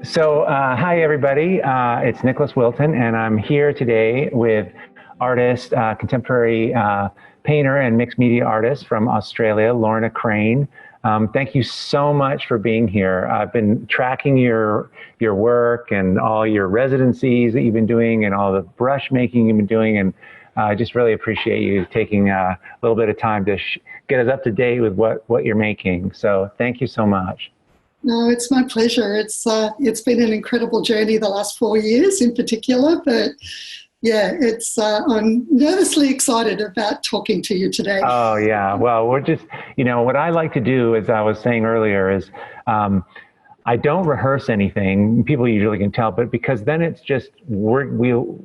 Hi everybody. It's Nicholas Wilton, and I'm here today with artist, contemporary painter, and mixed media artist from Australia, Lorna Crane. Thank you so much for being here. I've been tracking your work and all your residencies that you've been doing, and all the brush making you've been doing, and I just really appreciate you taking a little bit of time to get us up to date with what you're making. So thank you so much. No, it's my pleasure. It's been an incredible journey the last 4 years in particular, but yeah, I'm nervously excited about talking to you today. Oh yeah, well, we're just, what I like to do, as I was saying earlier, is I don't rehearse anything. People usually can tell, but because then it's just we'll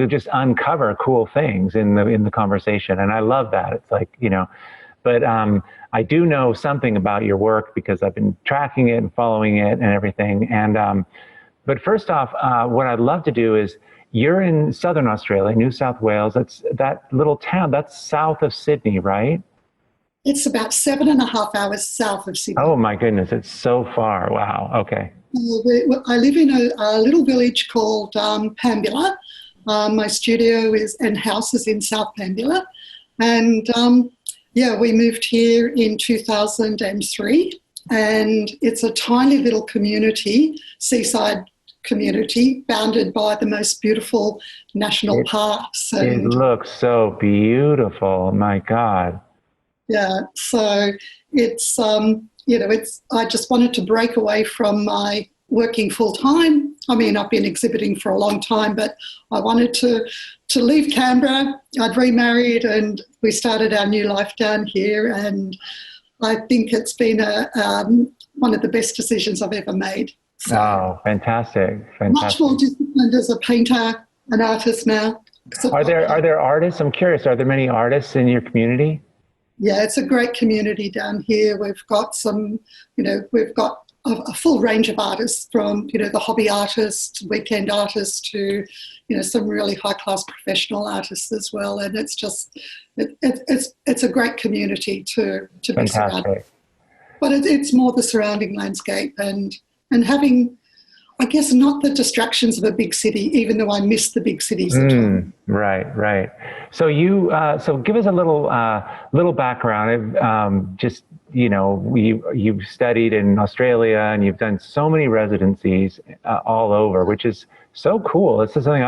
just uncover cool things in the conversation, and I love that. It's like, but I do know something about your work because I've been tracking it and following it and everything. And but first off, what I'd love to do is, you're in Southern Australia, New South Wales. That's that little town. That's south of Sydney, right? It's about 7.5 hours south of Sydney. Oh my goodness, it's so far. Wow. Okay. I live in a little village called Pambula. My studio and house is in South Pambula. And yeah, we moved here in 2003, and it's a tiny little community, seaside community, bounded by the most beautiful national parks. It looks so beautiful. My God. Yeah, so it's I just wanted to break away from my working full time. I mean, I've been exhibiting for a long time, but I wanted to leave Canberra. I'd remarried and we started our new life down here, and I think it's been one of the best decisions I've ever made. So, oh, fantastic. Much more disciplined as a painter, an artist now. Are there artists? I'm curious, are there many artists in your community? Yeah, it's a great community down here. We've got we've got a full range of artists, from, the hobby artists, weekend artists, to, some really high-class professional artists as well. And it's just, it's a great community to be surrounded. But it's more the surrounding landscape and having, I guess, not the distractions of a big city, even though I miss the big cities at all. Right. So so give us a little background. Just, you've studied in Australia and you've done so many residencies all over, which is so cool. This is something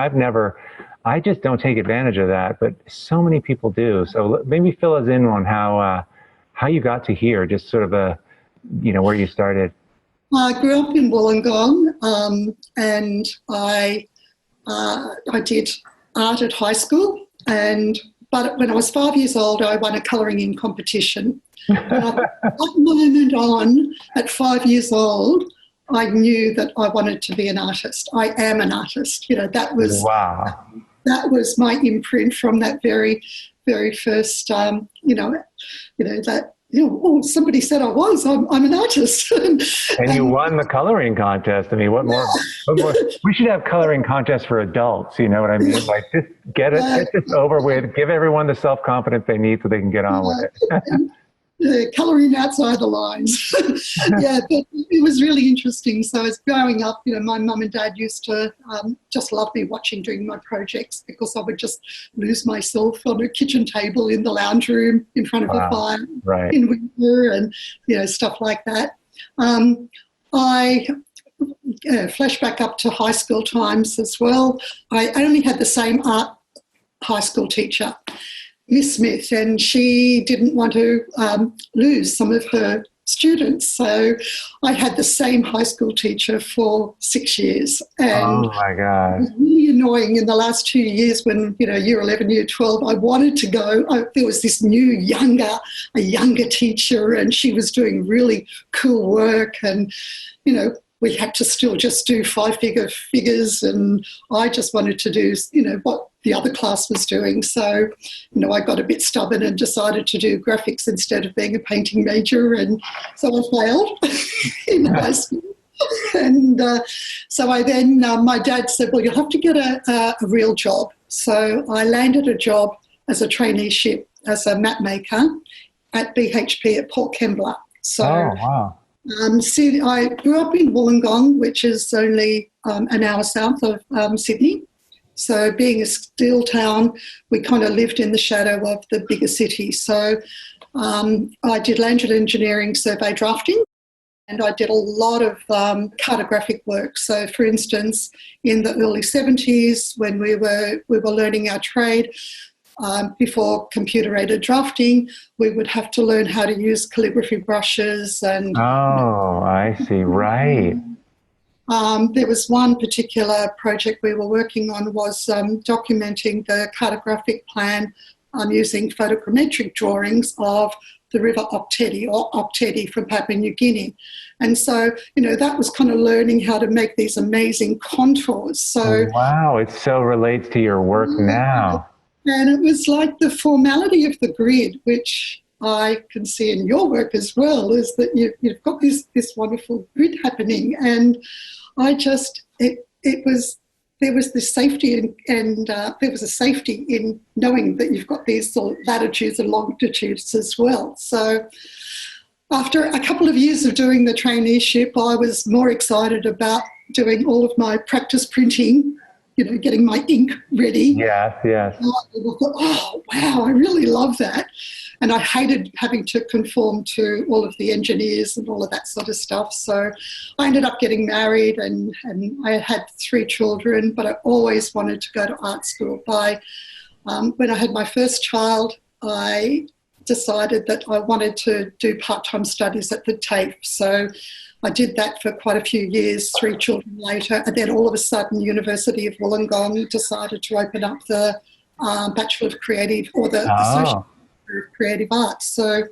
I just don't take advantage of that, but so many people do. So maybe fill us in on how you got to here, just sort of where you started. I grew up in Wollongong, and I did art at high school. But when I was 5 years old, I won a colouring in competition. From that moment on, at 5 years old, I knew that I wanted to be an artist. I am an artist. That was wow. That was my imprint from that very, very first. Somebody said I was. I'm an artist. And you won the coloring contest. I mean, what more? We should have coloring contests for adults. You know what I mean? Like, just get this over with. Give everyone the self-confidence they need so they can get on with it. Colouring outside the lines. Yeah, but it was really interesting. So as growing up, my mum and dad used to just love me watching doing my projects, because I would just lose myself on a kitchen table in the lounge room in front of a fire in winter, and stuff like that. I flash back up to high school times as well. I only had the same art high school teacher, Miss Smith, and she didn't want to lose some of her students. So I had the same high school teacher for 6 years. And oh my God. It was really annoying in the last 2 years when, year 11, year 12, I wanted to go. There was this new, younger teacher, and she was doing really cool work, and, we had to still just do figures, and I just wanted to do, what the other class was doing. So, I got a bit stubborn and decided to do graphics instead of being a painting major, and so I failed in high school. And so I then, my dad said, well, you'll have to get a real job. So I landed a job as a traineeship as a map maker at BHP at Port Kembla. So oh, wow. See, I grew up in Wollongong, which is only an hour south of Sydney. So being a steel town, we kind of lived in the shadow of the bigger city. So I did land engineering survey drafting, and I did a lot of cartographic work. So, for instance, in the early 70s, when we were learning our trade, before computer-aided drafting, we would have to learn how to use calligraphy brushes and. Oh, I see. Right. There was one particular project we were working on was documenting the cartographic plan using photochrometric drawings of the river Octedi from Papua New Guinea. And so, that was kind of learning how to make these amazing contours. So, wow, it so relates to your work now. And it was like the formality of the grid, which I can see in your work as well, is that you've got this wonderful grid happening. And I just, there was this safety and there was a safety in knowing that you've got these sort of latitudes and longitudes as well. So after a couple of years of doing the traineeship, I was more excited about doing all of my practice printing, getting my ink ready. Yes. I thought, oh, wow, I really love that. And I hated having to conform to all of the engineers and all of that sort of stuff. So I ended up getting married and I had 3 children, but I always wanted to go to art school. When I had my first child, I decided that I wanted to do part-time studies at the TAFE. So I did that for quite a few years, 3 children later, and then all of a sudden University of Wollongong decided to open up the Bachelor of Creative or the Associate of Creative Arts. So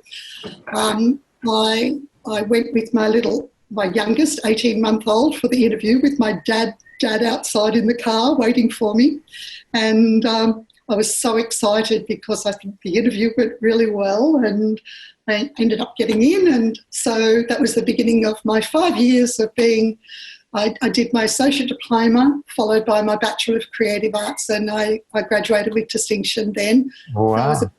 I went with my youngest 18-month-old for the interview with my dad outside in the car waiting for me. And I was so excited because I think the interview went really well and I ended up getting in. And so that was the beginning of my 5 years of being, I did my associate diploma followed by my Bachelor of Creative Arts, and I graduated with distinction then. Wow. So I was a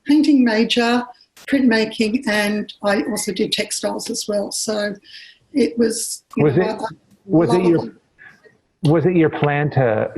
painting major, printmaking, and I also did textiles as well. So it was, was it your plan to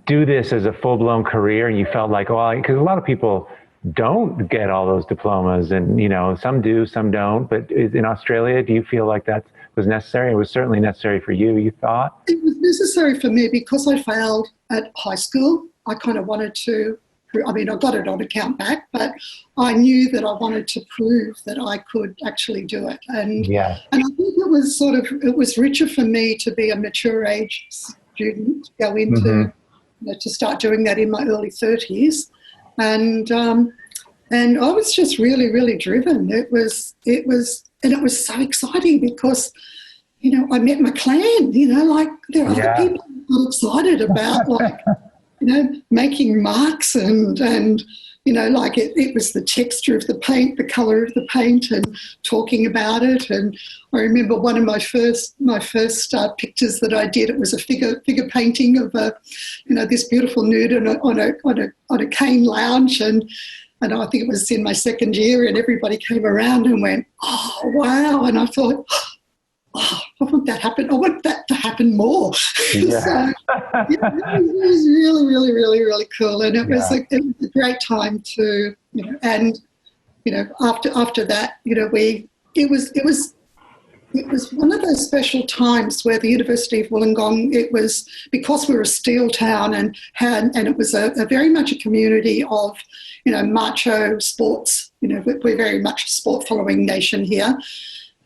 do this as a full-blown career, and you felt like, because a lot of people don't get all those diplomas, and some do, some don't, but in Australia, do you feel like that was necessary? It was certainly necessary for you, you thought? It was necessary for me because I failed at high school. I kind of wanted to, I got it on account back, but I knew that I wanted to prove that I could actually do it. And I think it was richer for me to be a mature age student, go into, to start doing that in my early 30s. And I was just really, really driven. It was so exciting because, I met my clan, there are other people who got excited about making marks and it was the texture of the paint, the colour of the paint, and talking about it. And I remember one of my first pictures that I did. It was a figure painting of this beautiful nude on a cane lounge, and I think it was in my second year, and everybody came around and went, "Oh wow!" And I thought, "Oh, I want that happen. I want that to happen more." Yeah. So it was really, really, really, really cool, and it was a great time to, after that, it was one of those special times where the University of Wollongong, it was because we were a steel town and it was a very much a community of, macho sports. We're very much a sport following nation here.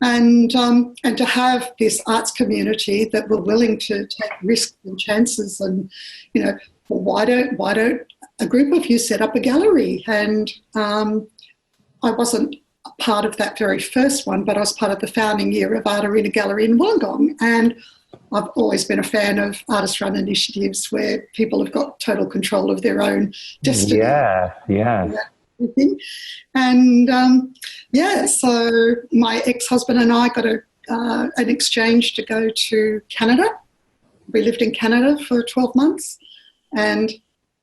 And to have this arts community that were willing to take risks and chances, and why don't a group of you set up a gallery? And I wasn't part of that very first one, but I was part of the founding year of Art Arena Gallery in Wollongong, and I've always been a fan of artist-run initiatives where people have got total control of their own destiny. Yeah. And so my ex-husband and I got an exchange to go to Canada. We lived in Canada for 12 months, and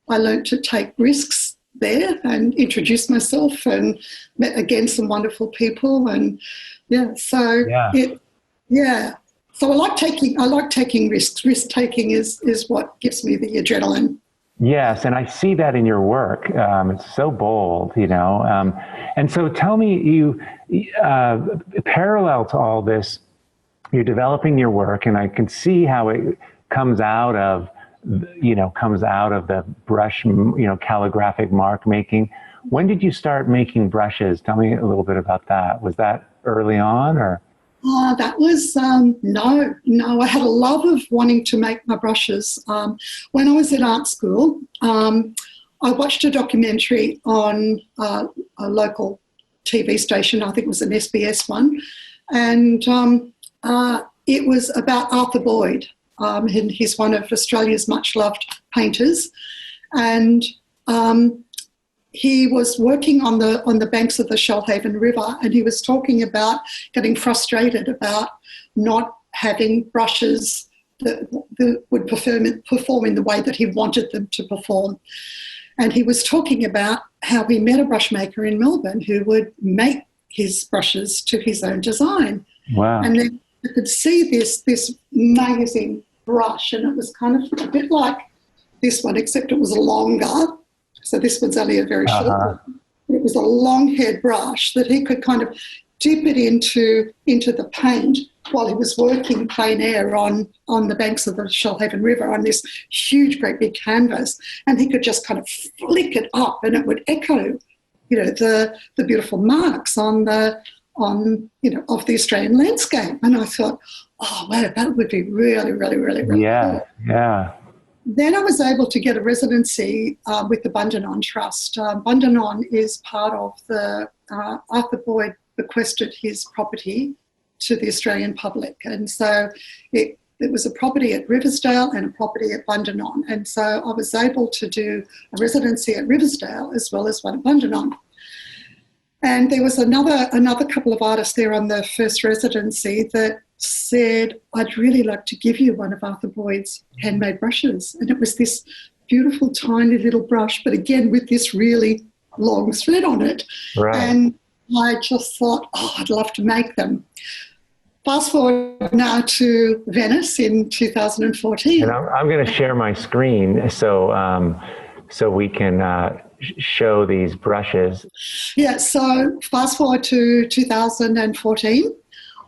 I learned to take risks there and introduced myself and met again some wonderful people. And so I like taking risks. Risk taking is what gives me the adrenaline. Yes, and I see that in your work. It's so bold, and so tell me, you parallel to all this, you're developing your work, and I can see how it comes out of the brush, calligraphic mark making. When did you start making brushes? Tell me a little bit about that. Was that early on, or? That was, no. I had a love of wanting to make my brushes. When I was at art school, I watched a documentary on a local TV station. I think it was an SBS one. And it was about Arthur Boyd. And he's one of Australia's much-loved painters. And he was working on the banks of the Shoalhaven River, and he was talking about getting frustrated about not having brushes that would perform in the way that he wanted them to perform. And he was talking about how he met a brush maker in Melbourne who would make his brushes to his own design. Wow. And then you could see this amazing brush, and it was kind of a bit like this one, except it was longer. So this one's only a very short one. It was a long-haired brush that he could kind of dip it into the paint while he was working plein air on the banks of the Shoalhaven River on this huge, great big canvas. And he could just kind of flick it up, and it would echo, the beautiful marks of the Australian landscape. And I thought, oh, wow, that would be really, really, really, really cool. Yeah. Then I was able to get a residency with the Bundanon Trust. Bundanon is part of the Arthur Boyd bequested his property to the Australian public. And so it was a property at Riversdale and a property at Bundanon. And so I was able to do a residency at Riversdale as well as one at Bundanon. And there was another couple of artists there on the first residency that said, I'd really like to give you one of Arthur Boyd's handmade brushes. And it was this beautiful, tiny little brush, but again, with this really long thread on it. Right. And I just thought, I'd love to make them. Fast forward now to Venice in 2014. And I'm going to share my screen so we can show these brushes. Yeah, so fast forward to 2014.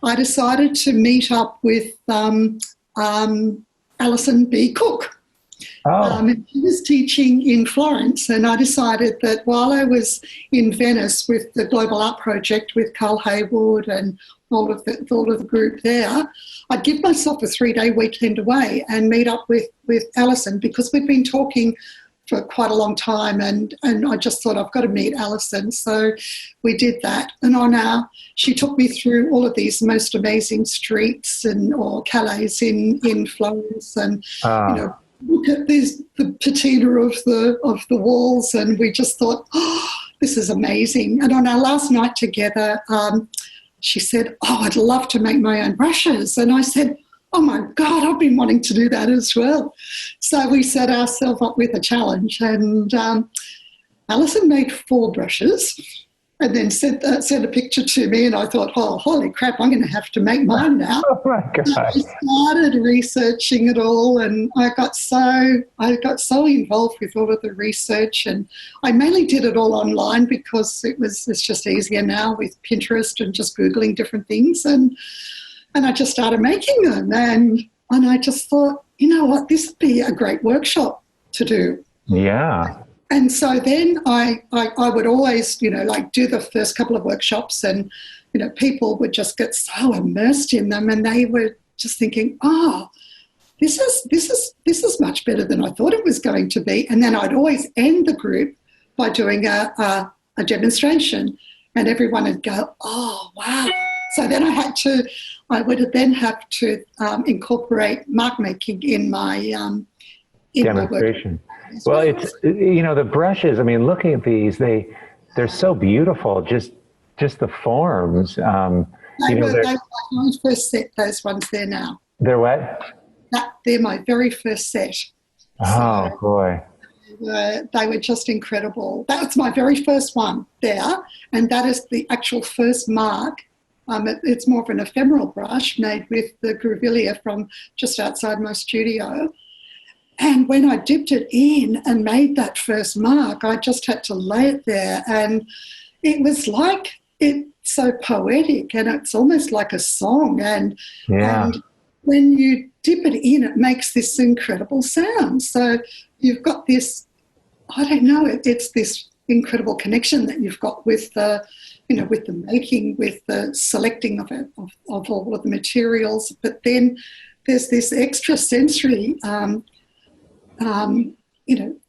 I decided to meet up with Allison B Cooke. And she was teaching in Florence, and I decided that while I was in Venice with the Global Art Project with Carl Haywood and all of the group there, I'd give myself a 3-day weekend away and meet up with Allison, because we'd been talking for quite a long time, and I just thought, I've got to meet Allison. So we did that. And she took me through all of these most amazing streets or callées in Florence, and look at the patina of the walls, and we just thought, this is amazing. And on our last night together, she said, I'd love to make my own brushes. And I said, oh my God, I've been wanting to do that as well. So we set ourselves up with a challenge, and Allison made 4 brushes and then sent a picture to me, and I thought, holy crap, I'm going to have to make mine now. Oh my God. I started researching it all, and I got so involved with all of the research, and I mainly did it all online because it's just easier now with Pinterest and just Googling different things, and I just started making them, and I just thought, you know what, this would be a great workshop to do. Yeah. And so then I would always, do the first couple of workshops, and, people would just get so immersed in them, and they were just thinking, this is much better than I thought it was going to be. And then I'd always end the group by doing a demonstration, and everyone would go, oh, wow. So then I would then have to incorporate mark making in my demonstration. Well, it's, the brushes, looking at these, they're so beautiful, just the forms. They were my first set, those ones there now. They're what? They're my very first set. Oh, boy. they were just incredible. That was my very first one there, and that is the actual first mark. It's more of an ephemeral brush made with the grevillea from just outside my studio. And when I dipped it in and made that first mark, I just had to lay it there, and it was like, it's so poetic, and it's almost like a song. And when you dip it in, it makes this incredible sound. So you've got this, I don't know, it's this incredible connection that you've got with the, with the making, with the selecting of it, of all of the materials. But then there's this extra sensory,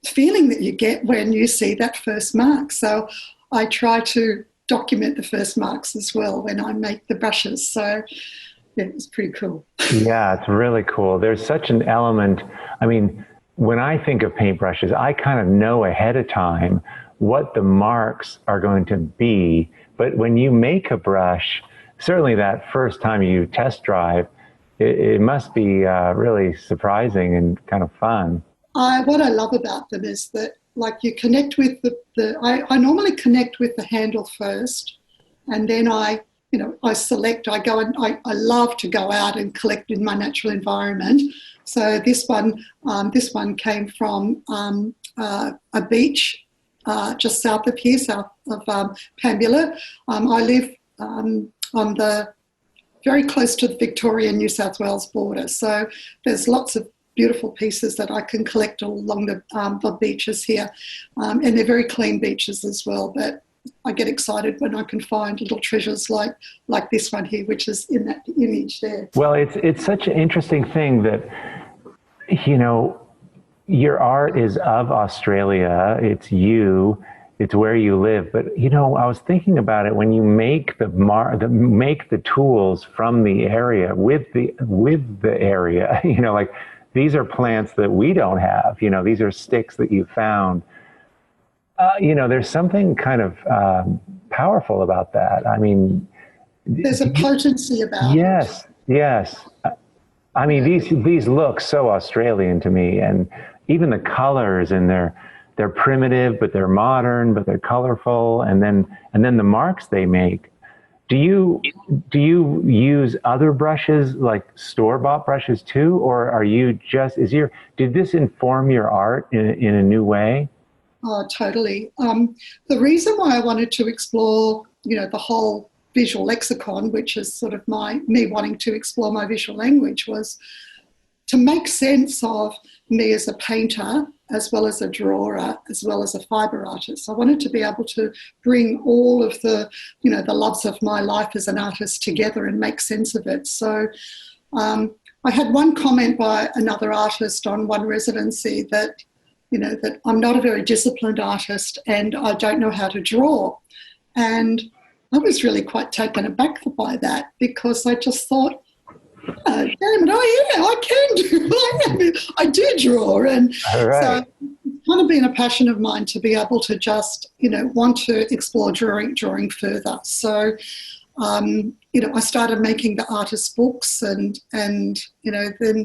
feeling that you get when you see that first mark. So I try to document the first marks as well when I make the brushes. So yeah, it's pretty cool. Yeah, it's really cool. There's such an element. I mean, when I think of paintbrushes, I kind of know ahead of time what the marks are going to be. But when you make a brush, certainly that first time you test drive, it must be really surprising and kind of fun. What I love about them is that, like, you connect with I normally connect with the handle first, and then I select, I go and I love to go out and collect in my natural environment. So this one came from a beach just south of here, south of Pambula. I live on the very close to the Victoria New South Wales border, so there's lots of beautiful pieces that I can collect all along the beaches here, and they're very clean beaches as well. But I get excited when I can find little treasures like this one here, which is in that image there. Well, it's such an interesting thing that, your art is of Australia. It's you. It's where you live. But I was thinking about it, when you make make the tools from the area with the area. Like, these are plants that we don't have. These are sticks that you found. There's something kind of powerful about that. I mean, there's a potency about it. Yes. I mean, these look so Australian to me, and even the colors, and they're primitive, but they're modern, but they're colorful, and then the marks they make. Do you use other brushes, like store-bought brushes too, or are you did this inform your art in a new way? Oh, totally. The reason why I wanted to explore, the whole visual lexicon, which is sort of me wanting to explore my visual language, was to make sense of me as a painter, as well as a drawer, as well as a fibre artist. I wanted to be able to bring all of the, the loves of my life as an artist together and make sense of it. So I had one comment by another artist on one residency that, that I'm not a very disciplined artist and I don't know how to draw. And I was really quite taken aback by that, because I just thought, oh, damn it, I do draw. And so it's kind of been a passion of mine to be able to just, want to explore drawing further. So, I started making the artist books and then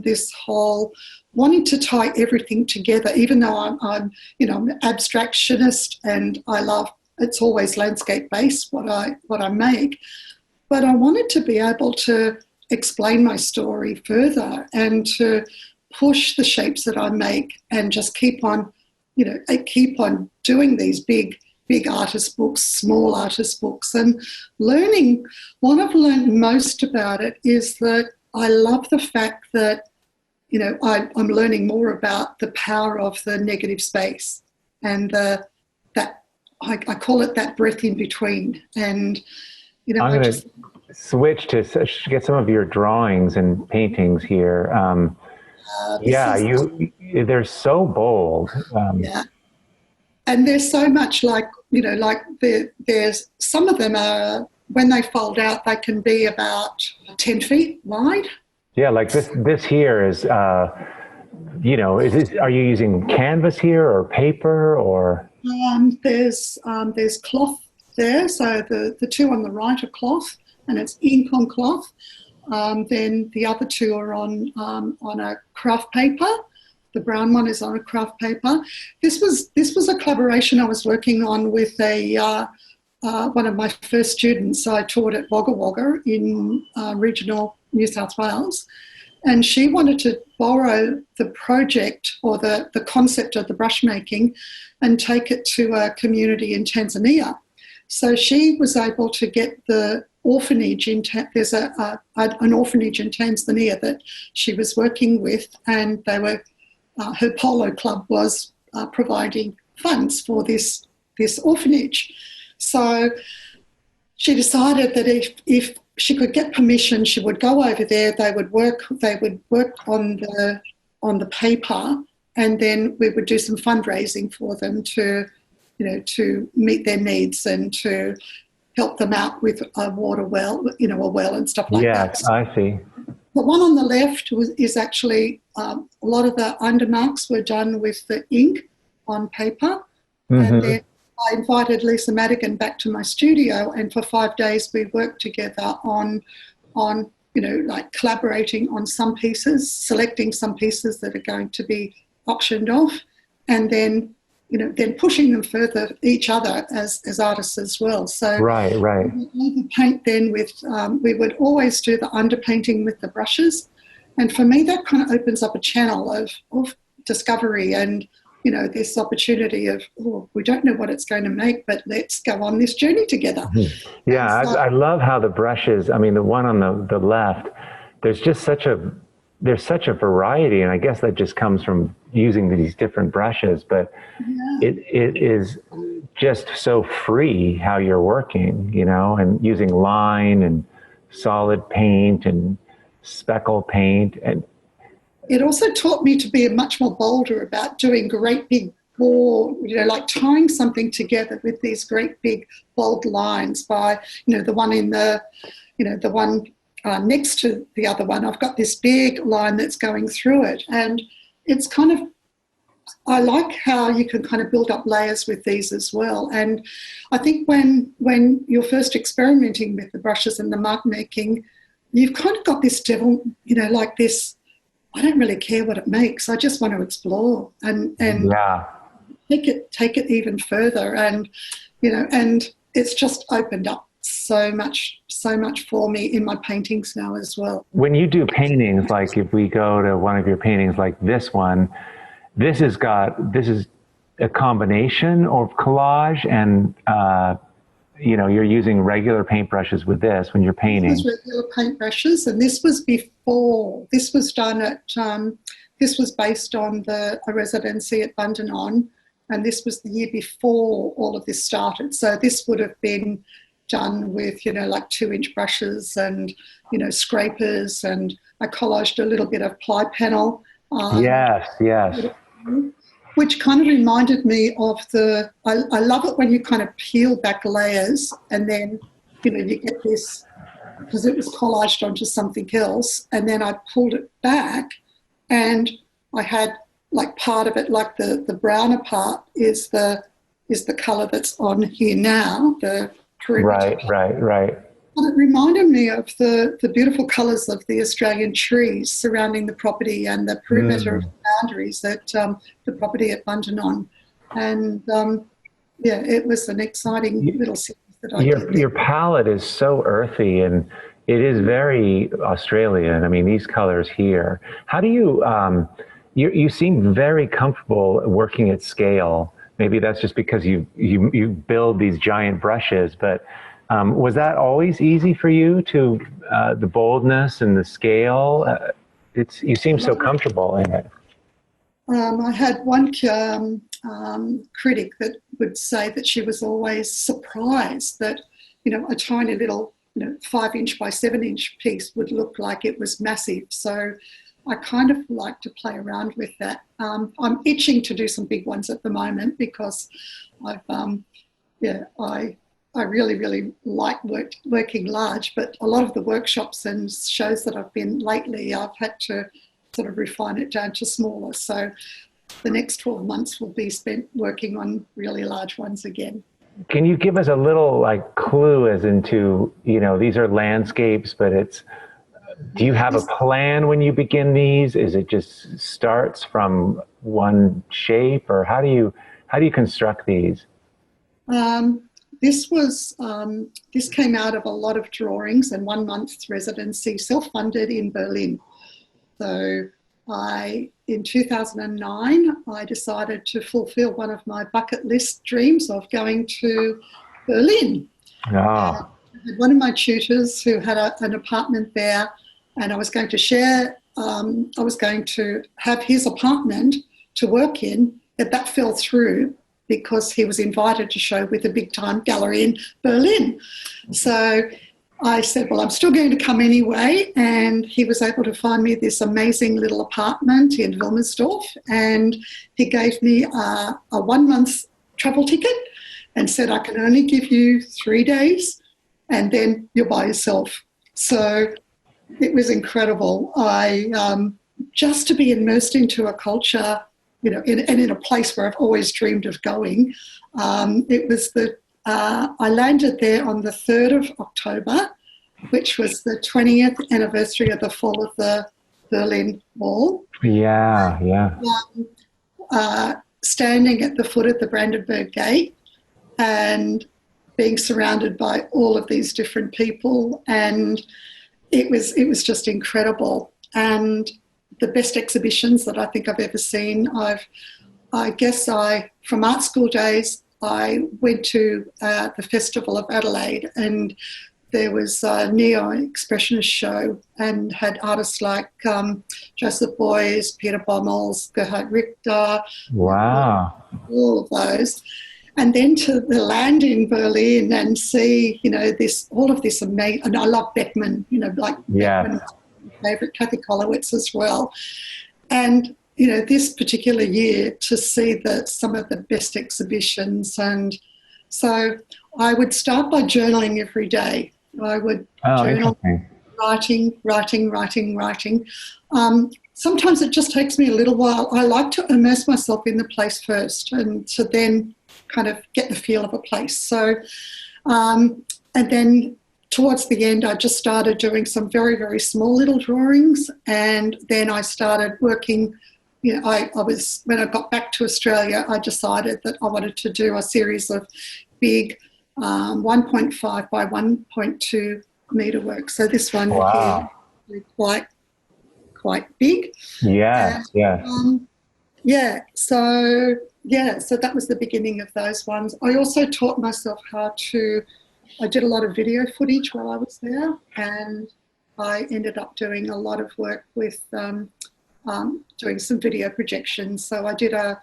this whole wanting to tie everything together, even though I'm an abstractionist and it's always landscape based what I make, but I wanted to be able to explain my story further and to push the shapes that I make and just keep on doing these big artist books, small artist books, and learning. What I've learned most about it is that I love the fact that, I'm learning more about the power of the negative space and that I call it that breath in between. And, I'm going to switch to get some of your drawings and paintings here. They're so bold. And there's so much there's some of them are, when they fold out, they can be about 10 feet wide. Yeah, like this here is, are you using canvas here or paper or? There's cloth there. So the two on the right are cloth, and it's ink on cloth. Then the other two are on a craft paper. the brown one is on a craft paper. This was a collaboration I was working on with one of my first students. I taught at Wagga Wagga in regional New South Wales, and she wanted to borrow the project or the concept of the brush making and take it to a community in Tanzania. So she was able to get the orphanage there's an orphanage in Tanzania that she was working with, and they were her polo club was providing funds for this orphanage. So she decided that if she could get permission, she would go over there. They would work on the paper, and then we would do some fundraising for them to meet their needs and to help them out with a water well, a well and stuff like that. Yes, I see. The one on the left is actually a lot of the undermarks were done with the ink on paper, and then I invited Lisa Madigan back to my studio, and for 5 days we worked together on collaborating on some pieces, selecting some pieces that are going to be auctioned off, and then pushing them further each other as artists as well. So right. We paint then with we would always do the underpainting with the brushes, and for me that kind of opens up a channel of discovery and this opportunity of, we don't know what it's going to make, but let's go on this journey together. Yeah, so, I love how the brushes, I mean, the one on the left, there's such a variety, and I guess that just comes from using these different brushes, but it is just so free how you're working, and using line and solid paint and speckle paint. And it also taught me to be much more bolder about doing great big bold, like tying something together with these great big bold lines by, the one in the one next to the other one. I've got this big line that's going through it, and it's kind of, I like how you can kind of build up layers with these as well. And I think when you're first experimenting with the brushes and the mark making, you've kind of got this devil, like this, I don't really care what it makes. I just want to explore and take it even further. And, and it's just opened up so much for me in my paintings now as well. When you do paintings, like if we go to one of your paintings like this one, this is a combination of collage and, you're using regular paintbrushes with this when you're painting. This was regular paintbrushes, and this was before. This was done at, this was based on a residency at Bundanon, and this was the year before all of this started. So this would have been done with, like 2-inch brushes and, scrapers, and I collaged a little bit of ply panel. Yes. Which kind of reminded me of I love it when you kind of peel back layers and then, you get this, because it was collaged onto something else, and then I pulled it back and I had like part of it, like the browner part is the colour that's on here now, the perimeter. Right. And it reminded me of the beautiful colours of the Australian trees surrounding the property and the perimeter of the boundaries at the property at Bundanon. And, it was an exciting little series that I did. Your palette is so earthy, and it is very Australian. I mean, these colors here. How do you, you seem very comfortable working at scale. Maybe that's just because you build these giant brushes, but was that always easy for you to the boldness and the scale? You seem so comfortable in it. I had one critic that would say that she was always surprised that, a tiny little, 5-inch by 7-inch piece would look like it was massive. So I kind of like to play around with that. I'm itching to do some big ones at the moment because I really, really like working large, but a lot of the workshops and shows that I've been lately, I've had to sort of refine it down to smaller. So the next 12 months will be spent working on really large ones again. Can you give us a little clue as into, these are landscapes, but it's Do you have a plan when you begin these? Is it just starts from one shape, or how do you construct these? This came out of a lot of drawings and 1 month's residency, self-funded in Berlin. So in 2009, I decided to fulfill one of my bucket list dreams of going to Berlin. Ah. One of my tutors who had an apartment there, and I was going to have his apartment to work in, but that fell through because he was invited to show with a big-time gallery in Berlin. So I said, well, I'm still going to come anyway, and he was able to find me this amazing little apartment in Wilmersdorf, and he gave me a 1 month travel ticket and said, I can only give you 3 days, and then you're by yourself. So it was incredible. Just to be immersed into a culture, in a place where I've always dreamed of going. I landed there on the 3rd of October, which was the 20th anniversary of the fall of the Berlin Wall. Yeah, yeah. Standing at the foot of the Brandenburg Gate and being surrounded by all of these different people, and it was just incredible. And the best exhibitions that I think I've ever seen. From art school days, I went to the Festival of Adelaide, and there was a neo-expressionist show and had artists like Joseph Beuys, Peter Bommels, Gerhard Richter. Wow. All of those. And then to the land in Berlin and see, all of this amazing, and I love Beckman, Beckman, favourite, Kathy Kollowitz as well. And, this particular year to see some of the best exhibitions. And so I would start by journaling every day. I would journal, writing. Sometimes it just takes me a little while. I like to immerse myself in the place first and to then kind of get the feel of a place. So, and then towards the end, I just started doing some very, very small little drawings, and then I started working. When I got back to Australia, I decided that I wanted to do a series of big 1.5 by 1.2 metre works. So this one wow. here is quite big. Yes, yes. So that was the beginning of those ones. I also taught myself I did a lot of video footage while I was there, and I ended up doing a lot of work with doing some video projections. So I did at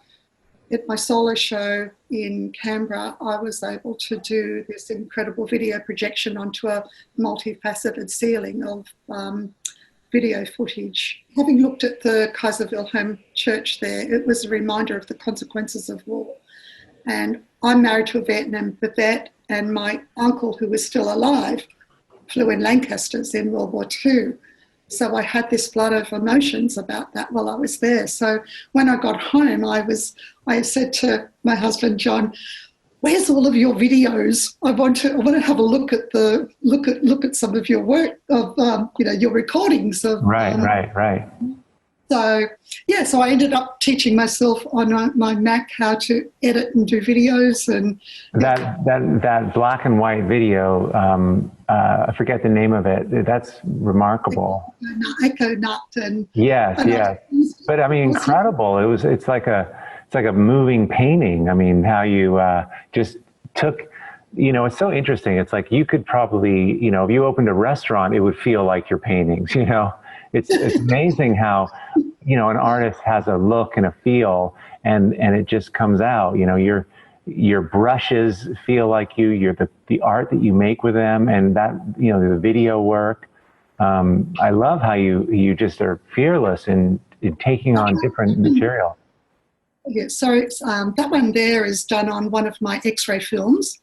my solo show in Canberra, I was able to do this incredible video projection onto a multifaceted ceiling of video footage. Having looked at the Kaiser Wilhelm Church there, it was a reminder of the consequences of war. And I'm married to a Vietnam vet, and my uncle, who was still alive, flew in Lancasters in World War II. So I had this flood of emotions about that while I was there. So when I got home, I said to my husband, John, where's all of your videos? I want to have a look at some of your work of your recordings of right. So I ended up teaching myself on my Mac how to edit and do videos. And that black and white video, I forget the name of it. That's remarkable. Echo Nut and yes. But I mean, incredible. It's like a moving painting. I mean, how you just took. It's so interesting. It's like you could probably, if you opened a restaurant, it would feel like your paintings. It's amazing how, an artist has a look and a feel, and it just comes out. Your brushes feel like you're the art that you make with them, and that, the video work. I love how you just are fearless in taking on different material. Yeah, so it's, that one there is done on one of my X-ray films.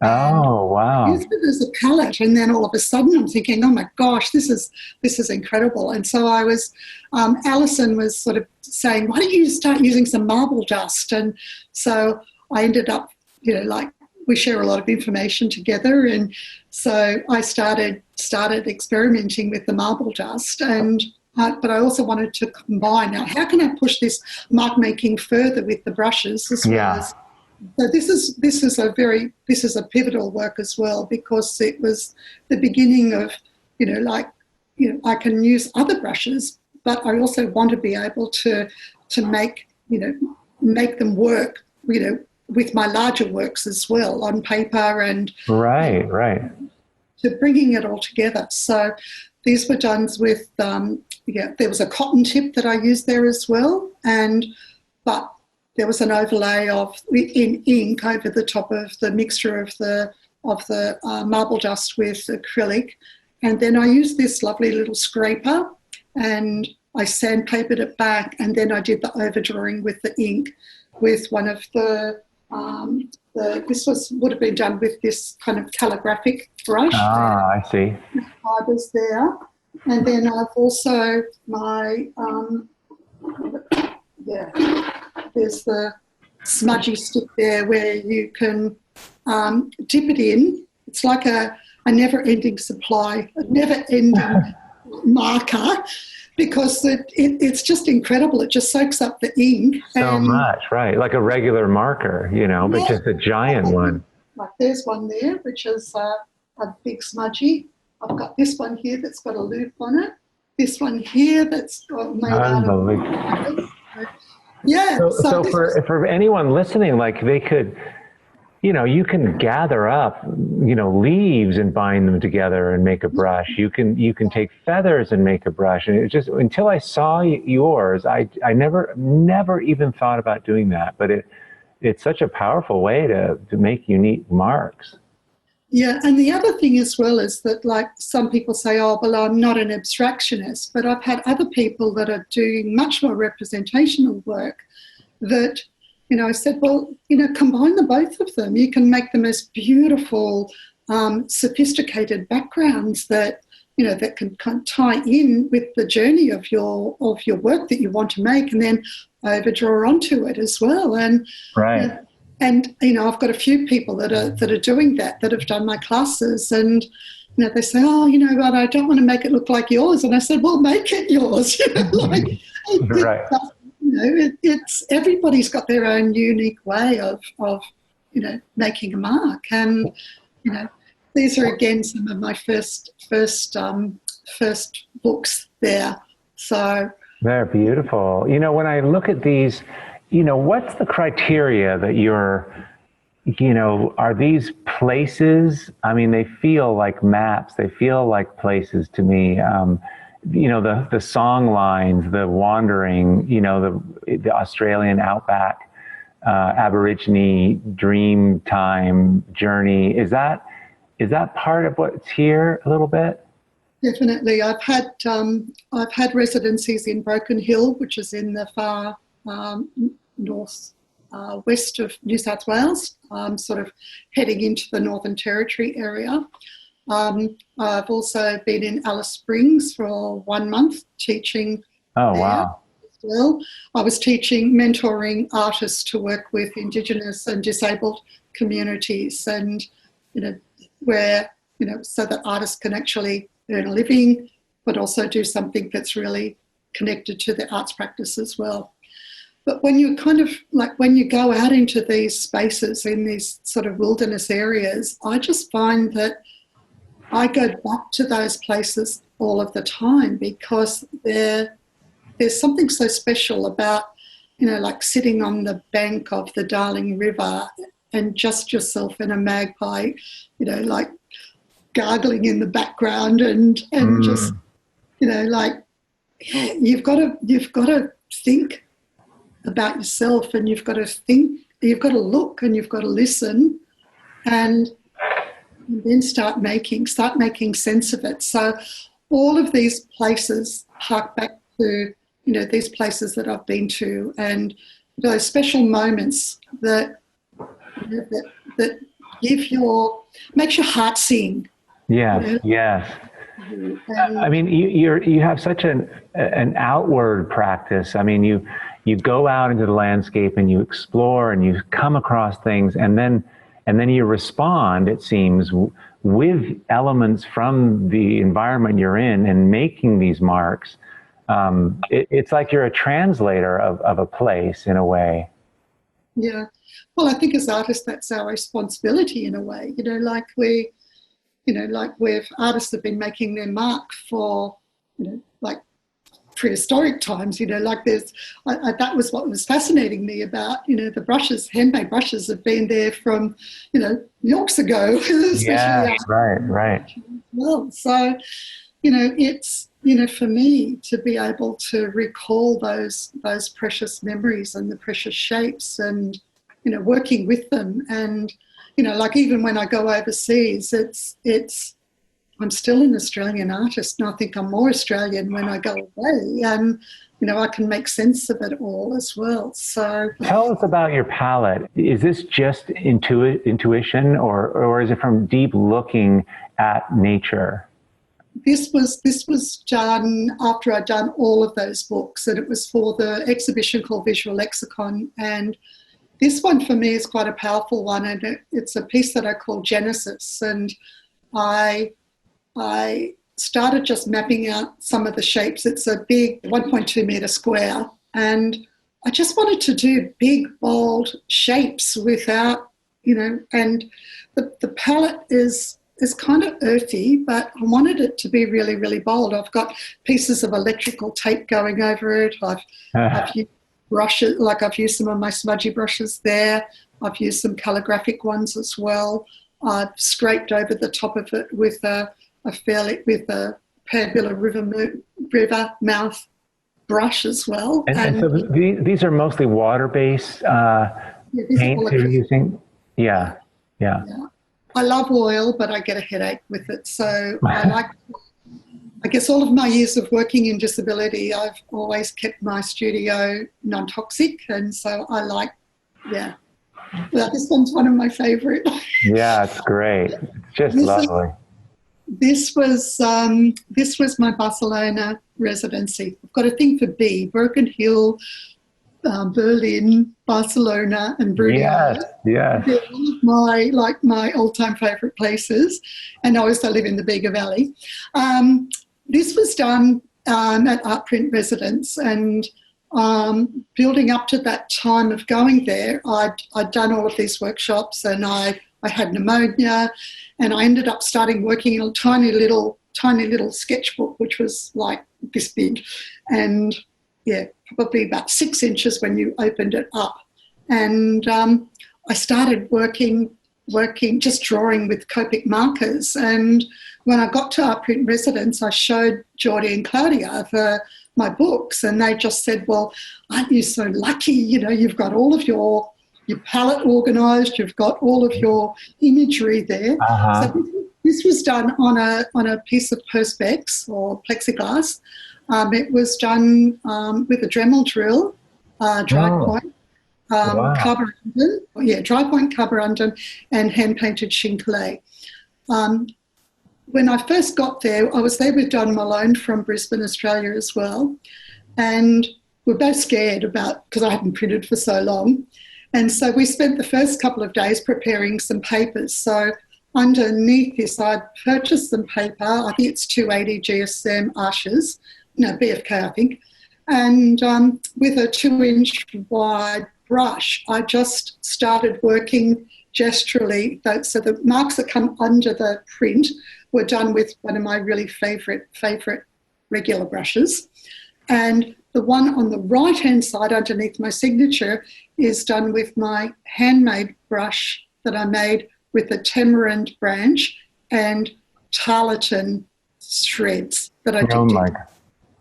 Oh, wow. I used it as a palette, and then all of a sudden I'm thinking, oh my gosh, this is incredible. And so I was, Allison was sort of saying, why don't you start using some marble dust? And so I ended up, we share a lot of information together, and so I started experimenting with the marble dust, and but I also wanted to combine. Now, how can I push this mark making further with the brushes as well as? So this is a pivotal work as well, because it was the beginning of, I can use other brushes, but I also want to be able to make them work, with my larger works as well on paper and right. To bringing it all together. So these were done with there was a cotton tip that I used there as well, but there was an overlay in ink over the top of the mixture of the marble dust with acrylic, and then I used this lovely little scraper and I sandpapered it back, and then I did the overdrawing with the ink with one of would have been done with this kind of calligraphic brush. I see. Fibres there, and then I've also there's the smudgy stick there where you can dip it in. It's like a never-ending supply, a never-ending marker, because it's just incredible. It just soaks up the ink. So much, right? Like a regular marker, but just a giant one. Like there's one there, which is a big smudgy. I've got this one here that's got a loop on it. This one here that's made out of... Yeah. So for anyone listening, like they could, you can gather up, leaves and bind them together and make a brush. You can take feathers and make a brush. And it just, until I saw yours, I never even thought about doing that. But it's such a powerful way to make unique marks. Yeah, and the other thing as well is that, like, some people say, oh, well, I'm not an abstractionist, but I've had other people that are doing much more representational work that, I said, well, combine the both of them. You can make the most beautiful, sophisticated backgrounds that, that can tie in with the journey of your work that you want to make, and then overdraw onto it as well. And right. And I've got a few people that are doing that have done my classes, and they say, oh, but I don't want to make it look like yours. And I said, well, make it yours. Right. It's everybody's got their own unique way of making a mark, and these are again some of my first books there. So they're beautiful. When I look at these. What's the criteria that are these places? I mean, they feel like maps. They feel like places to me. The song lines, the wandering, the Australian outback, Aborigine dream time journey. Is that part of what's here a little bit? Definitely. I've had residencies in Broken Hill, which is in the far north west of New South Wales, sort of heading into the Northern Territory area. I've also been in Alice Springs for 1 month teaching. Oh, wow. As well. I was mentoring artists to work with Indigenous and disabled communities, and where so that artists can actually earn a living, but also do something that's really connected to the arts practice as well. But when you when you go out into these spaces in these sort of wilderness areas, I just find that I go back to those places all of the time, because there's something so special about, like sitting on the bank of the Darling River and just yourself and a magpie, like gargling in the background and just, you've got to think about yourself, and you've got to look, and you've got to listen, and then start making sense of it. So all of these places hark back to these places that I've been to, and those special moments that makes your heart sing. Yes. I mean, you have such an outward practice. I mean, you go out into the landscape and you explore and you come across things, and then and then you respond, it seems, with elements from the environment you're in and making these marks. It's like you're a translator of a place in a way. Yeah. Well, I think as artists, that's our responsibility in a way. Like artists have been making their mark for, like prehistoric times. Like that was what was fascinating me about, the brushes, handmade brushes have been there from, yonks ago. Yeah, right. Well, so, it's, for me to be able to recall those precious memories and the precious shapes and, working with them. And, like even when I go overseas, I'm still an Australian artist, and I think I'm more Australian when I go away. And, I can make sense of it all as well. So tell us about your palette. Is this just intuition or is it from deep looking at nature? This was done after I'd done all of those books, and it was for the exhibition called Visual Lexicon. And this one for me is quite a powerful one, and it's a piece that I call Genesis. And I started just mapping out some of the shapes. It's a big 1.2 metre square, and I just wanted to do big, bold shapes without, and the palette is kind of earthy, but I wanted it to be really, really bold. I've got pieces of electrical tape going over it. I've used brushes, like I've used some of my smudgy brushes there. I've used some calligraphic ones as well. I've scraped over the top of it with a Pambilla river mouth brush as well. And so these are mostly water-based paints you're using? Yeah. I love oil, but I get a headache with it. So I guess all of my years of working in disability, I've always kept my studio non-toxic. And so well, this one's one of my favorite. Yeah, it's great. It's just lovely. This was my Barcelona residency. I've got a thing for B, Broken Hill, Berlin, Barcelona, and Brunei. Yes. They're one of my all-time favourite places, and I also live in the Bega Valley. This was done at Art Print Residence, and building up to that time of going there, I'd done all of these workshops, and I had pneumonia, and I ended up starting working in a tiny little sketchbook, which was like this big, and probably about 6 inches when you opened it up. And I started working, just drawing with Copic markers. And when I got to Art Print Residence, I showed Geordie and Claudia my books, and they just said, well, aren't you so lucky? You've got all of your palette organised, you've got all of your imagery there. So this was done on a piece of Perspex or plexiglass. It was done with a Dremel drill, dry point, carborundum, dry point carborundum, and hand-painted Chincolet. When I first got there, I was there with Don Malone from Brisbane, Australia as well, and we're both scared because I hadn't printed for so long. And so we spent the first couple of days preparing some papers. So underneath this, I purchased some paper. I think it's 280 GSM Ashes, BFK, I think. And with a 2-inch wide brush, I just started working gesturally. So the marks that come under the print were done with one of my really favourite regular brushes. And the one on the right-hand side underneath my signature is done with my handmade brush that I made with a tamarind branch and tarlatan shreds that I did. Oh my God.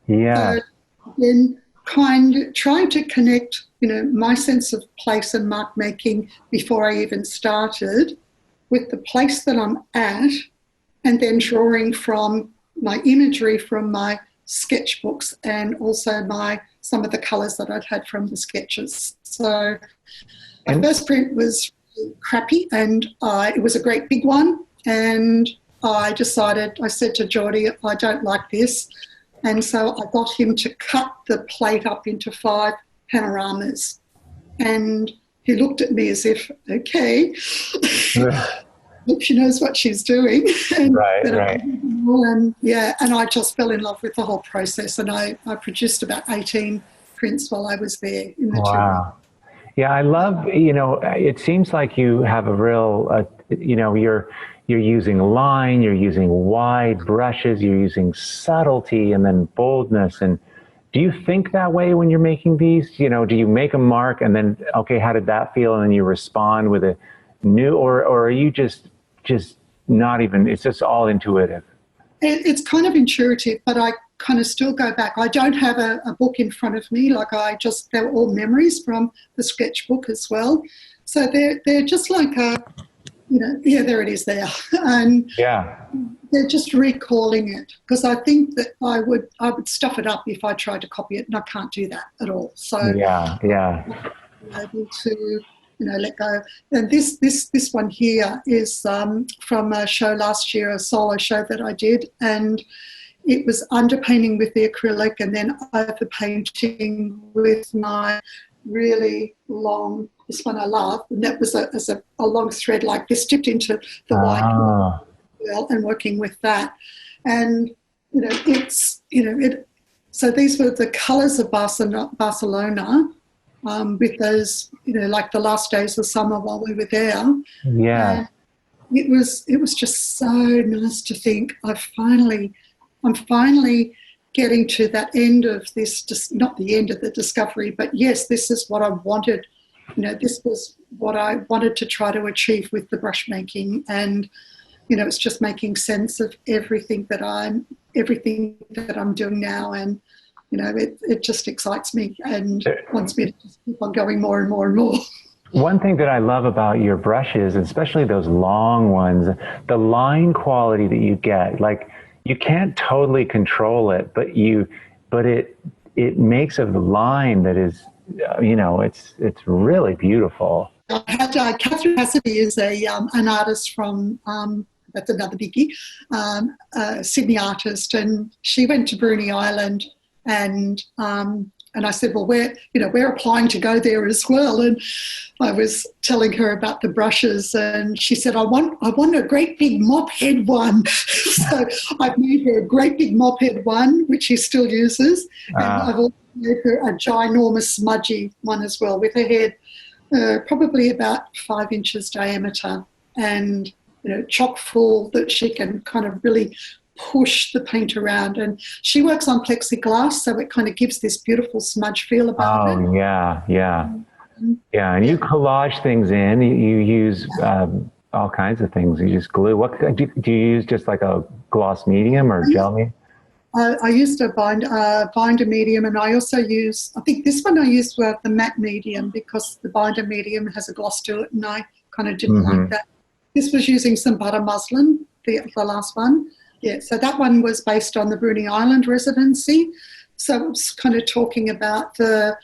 Yeah. So then trying to connect, my sense of place and mark making before I even started with the place that I'm at, and then drawing from my imagery from my sketchbooks and also some of the colours that I'd had from the sketches. So my first print was crappy, and it was a great big one, and I said to Geordie, I don't like this. And so I got him to cut the plate up into 5 panoramas. And he looked at me as if, okay. hope she knows what she's doing. And, Right. and yeah, and I just fell in love with the whole process. And I produced about 18 prints while I was there in the 2 weeks. Wow. Yeah, I love, it seems like you have a real, you're using line, you're using wide brushes, you're using subtlety and then boldness. And do you think that way when you're making these? Do you make a mark and then, okay, how did that feel? And then you respond with a new, or are you just not even, it's just all intuitive? It's kind of intuitive, but I kind of still go back. I don't have a book in front of me. They're all memories from the sketchbook as well. So they're just like there it is there. And yeah, they're just recalling it, because I think that I would stuff it up if I tried to copy it, and I can't do that at all. So yeah. I'm able to let go. And this one here is from a show last year, a solo show that I did, and it was underpainting with the acrylic and then overpainting with my really long, this one I love, and that was a long thread like this dipped into the white and working with that. And so these were the colours of Barcelona. With those, like the last days of summer while we were there. Yeah. And it was just so nice to think I'm finally getting to that end of this, just not the end of the discovery, but yes, this is what I wanted. This was what I wanted to try to achieve with the brush making, and it's just making sense of everything that I'm doing now, and it just excites me and wants me to just keep on going more and more and more. One thing that I love about your brushes, especially those long ones, the line quality that you get, like you can't totally control it, but it makes a line that is, it's really beautiful. Catherine Cassidy is an artist from, that's another biggie, a Sydney artist, and she went to Bruny Island. And I said, well, we're applying to go there as well. And I was telling her about the brushes, and she said, I want a great big mop head one. So I've made her a great big mop head one, which she still uses. And I've also made her a ginormous smudgy one as well, with a head probably about 5 inches diameter, and chock full that she can kind of really push the paint around. And she works on plexiglass, so it kind of gives this beautiful smudge feel about it. Oh, yeah. And you collage things in. You use all kinds of things. You just glue. What do you use? Just like a gloss medium or gel medium? I used a binder medium, and I also use, I think this one I used the matte medium, because the binder medium has a gloss to it, and I kind of didn't like that. This was using some butter muslin, the last one. Yeah, so that one was based on the Bruny Island residency. So it was kind of talking about the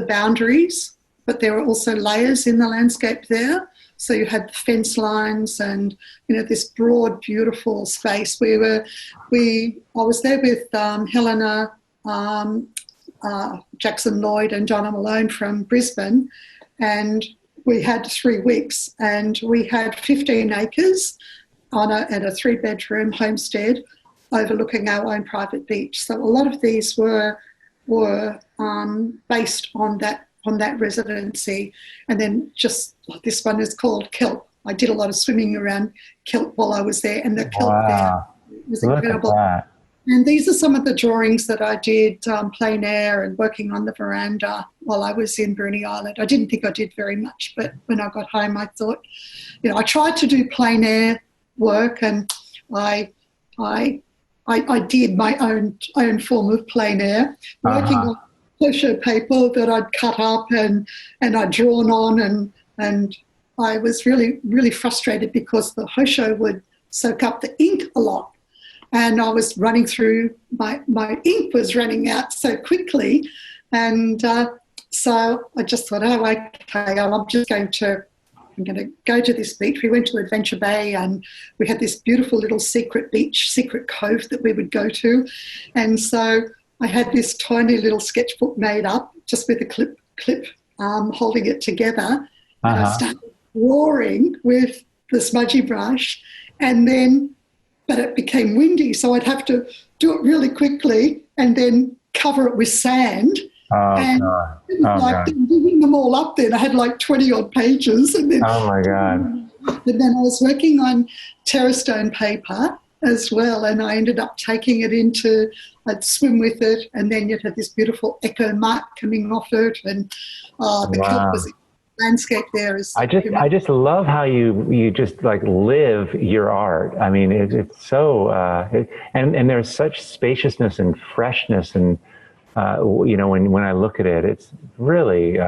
boundaries, but there were also layers in the landscape there. So you had fence lines and, this broad, beautiful space. I was there with Helena Jackson Lloyd and Donna Malone from Brisbane, and we had 3 weeks, and we had 15 acres and a 3-bedroom homestead overlooking our own private beach. So a lot of these were based on that residency. And then just this one is called kelp. I did a lot of swimming around kelp while I was there, and the kelp there was incredible. And these are some of the drawings that I did plein air and working on the veranda while I was in Bruny Island. I didn't think I did very much, but when I got home I thought, I tried to do plein air work, and I did my own form of plein air, working on crochet paper that I'd cut up and I'd drawn on, and I was really, really frustrated because the crochet would soak up the ink a lot, and I was running through, my ink was running out so quickly, and so I just thought, I'm going to go to this beach. We went to Adventure Bay, and we had this beautiful little secret beach, secret cove that we would go to. And so I had this tiny little sketchbook made up just with a clip holding it together. And I started drawing with the smudgy brush, and then, but it became windy, so I'd have to do it really quickly and then cover it with sand. Oh, and God. it was like digging them all up then. I had like 20 odd pages. And then, Oh, my God. And then I was working on terrastone paper as well, and I ended up taking it into, I'd swim with it, and then you'd have this beautiful echo mark coming off it, and the composite landscape there is. I just love how you just like live your art. I mean, it's so and there's such spaciousness and freshness, and you know, when I look at it, it's really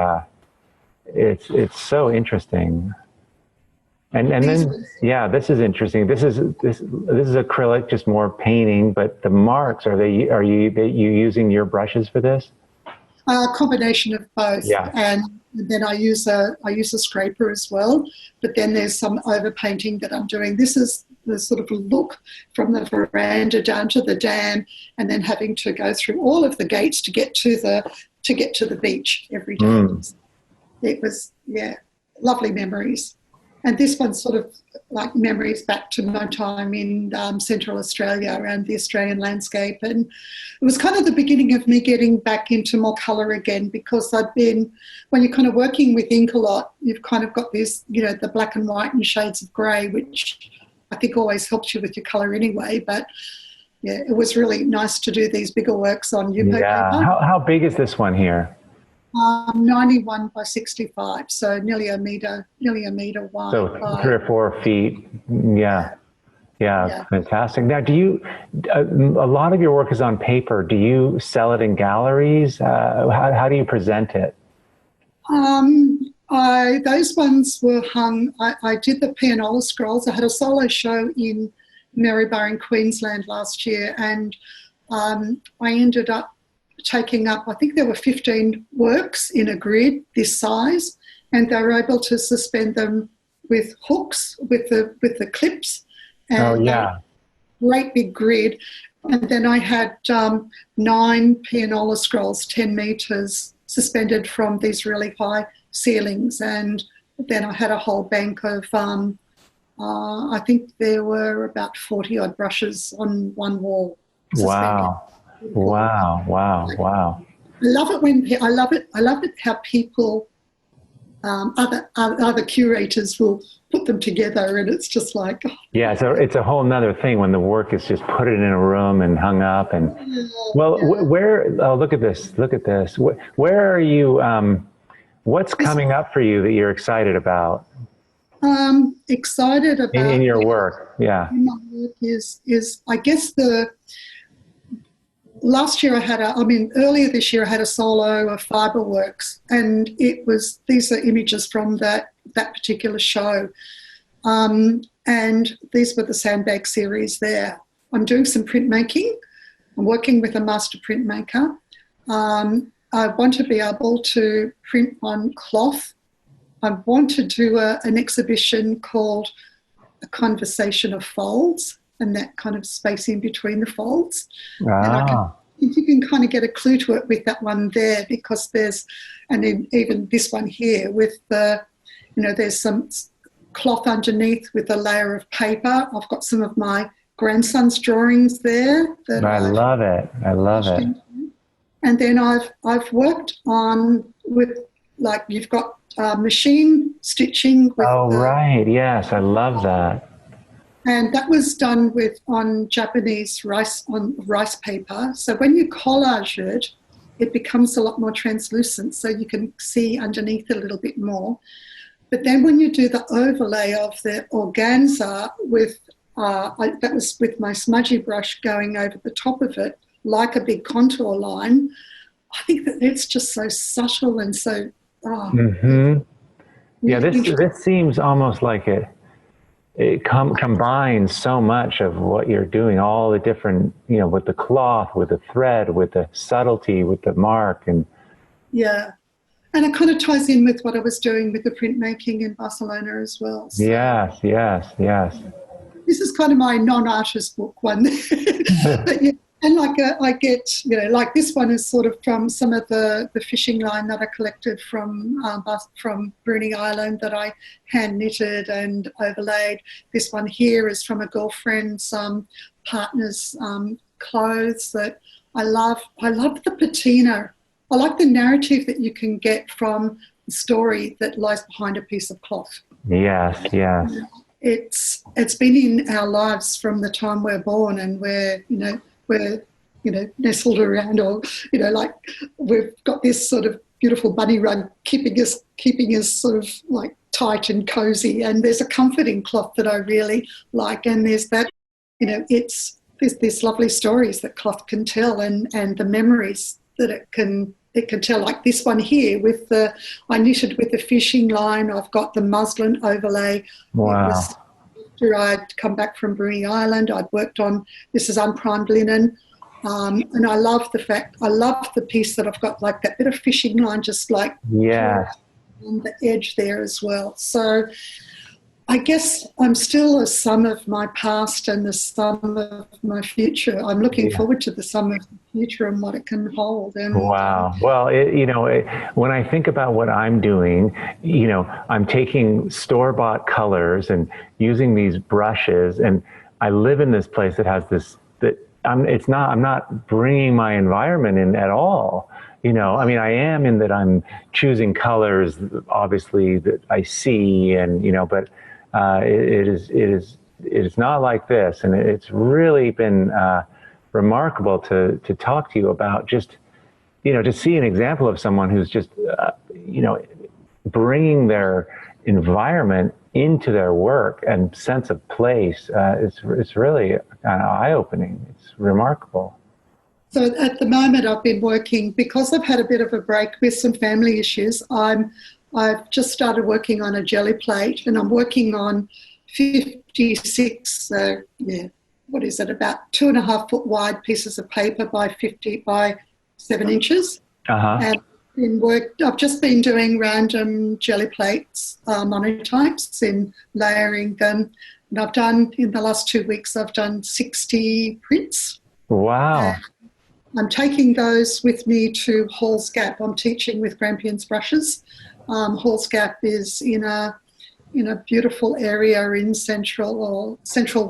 it's so interesting. And then, yeah, this is interesting. This is acrylic, just more painting. But the marks, are you using your brushes for this? A combination of both. Yeah. And then I use a scraper as well. But then there's some overpainting that I'm doing. This is the sort of look from the veranda down to the dam, and then having to go through all of the gates to get to the beach every day. It was, yeah, lovely memories. And this one's sort of like memories back to my time in Central Australia, around the Australian landscape. And it was kind of the beginning of me getting back into more colour again, because I'd been, when you're kind of working with ink a lot, you've kind of got this, you know, the black and white and shades of grey, which I think always helps you with your colour anyway. But yeah, it was really nice to do these bigger works on UPO paper. How big is this one here? 91 by 65, so nearly a metre wide. So 3 or 4 feet. Yeah, fantastic. Now, do you? A lot of your work is on paper. Do you sell it in galleries? How do you present it? Those ones were hung. I did the pianola scrolls. I had a solo show in Maryborough in Queensland last year, and I ended up taking up, I think there were 15 works in a grid this size, and they were able to suspend them with hooks, with the clips, and great big grid. And then I had 9 pianola scrolls, 10 metres, suspended from these really high ceilings. And then I had a whole bank of, I think there were about 40 odd brushes on one wall. Suspended. Wow. I love it how people, other curators will put them together, and it's just like, yeah, so it's a whole nother thing when the work is just put it in a room and hung up. And where, look at this, where are you, what's coming up for you that you're excited about? Excited about in your work. Yeah. In my work is I guess last year earlier this year I had a solo of fibre works, and these are images from that particular show. And these were the sandbag series there. I'm doing some printmaking. I'm working with a master printmaker. I want to be able to print on cloth. I want to do an exhibition called A Conversation of Folds, and that kind of space in between the folds. And you can kind of get a clue to it with that one there, because even this one here with there's some cloth underneath with a layer of paper. I've got some of my grandson's drawings there. I love it. And then I've worked on with, like, you've got machine stitching. Right. Yes, I love that. And that was done on Japanese rice paper. So when you collage it, it becomes a lot more translucent, so you can see underneath it a little bit more. But then when you do the overlay of the organza that was with my smudgy brush going over the top of it, like a big contour line, I think that it's just so subtle and so... Yeah, this seems almost like it combines so much of what you're doing, all the different, with the cloth, with the thread, with the subtlety, with the mark. And and it kind of ties in with what I was doing with the printmaking in Barcelona as well. So yes. This is kind of my non-artist book one. But And like I get, you know, like this one is sort of from some of the fishing line that I collected from Bruny Island that I hand knitted and overlaid. This one here is from a girlfriend's partner's clothes that I love. I love the patina. I like the narrative that you can get from the story that lies behind a piece of cloth. Yes, yes. It's been in our lives from the time we're born, and we're nestled around, or like we've got this sort of beautiful bunny rug keeping us sort of like tight and cozy. And there's a comforting cloth that I really like, and there's that, there's lovely stories that cloth can tell, and the memories that it can tell. Like this one here I knitted with the fishing line. I've got the muslin overlay. Wow. It was after I'd come back from Bruny Island. I'd worked on, this is unprimed linen. And I love the piece that I've got, like that bit of fishing line, just like on the edge there as well. So I guess I'm still a sum of my past and the sum of my future. I'm looking forward to the sum of the future and what it can hold. And wow. Well, when I think about what I'm doing, I'm taking store-bought colors and using these brushes, and I live in this place that has this, I'm not bringing my environment in at all. I mean, I am in that I'm choosing colors, obviously, that I see, and, but it is not like this. And it's really been remarkable to talk to you about just, to see an example of someone who's just, bringing their environment into their work and sense of place. It's really kind of eye-opening. It's remarkable. So at the moment I've been working, because I've had a bit of a break with some family issues, I've just started working on a jelly plate, and I'm working on 56, what is it, about 2.5 foot wide pieces of paper by 50 by 7 inches. And I've just been doing random jelly plates, monotypes, and layering them. And I've done, in the last 2 weeks, I've done 60 prints. Wow. I'm taking those with me to Hall's Gap. I'm teaching with Grampians brushes. Hall's Gap is in a beautiful area in central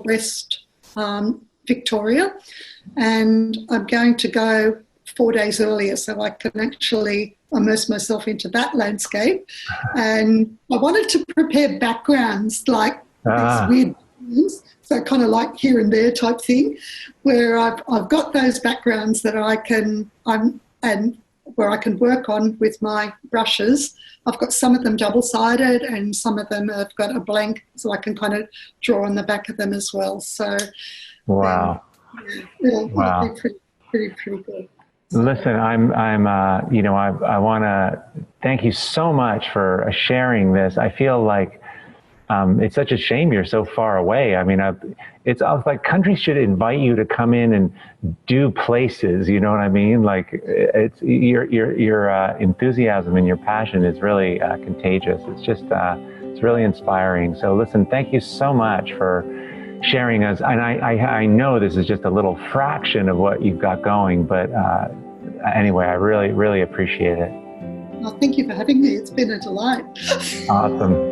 west Victoria, and I'm going to go 4 days earlier so I can actually immerse myself into that landscape. And I wanted to prepare backgrounds, like these weird things, so kind of like here and there type thing, where I've got those backgrounds that I can where I can work on with my brushes. I've got some of them double-sided, and some of them have got a blank, so I can kind of draw on the back of them as well. So, wow, it'll be pretty good. Listen, I want to thank you so much for sharing this. I feel like it's such a shame you're so far away. I mean, I was like, countries should invite you to come in and do places. You know what I mean? Like, it's your enthusiasm and your passion is really contagious. It's just it's really inspiring. So listen, thank you so much for sharing us. And I know this is just a little fraction of what you've got going, but anyway, I really, really appreciate it. Well, thank you for having me. It's been a delight. Awesome.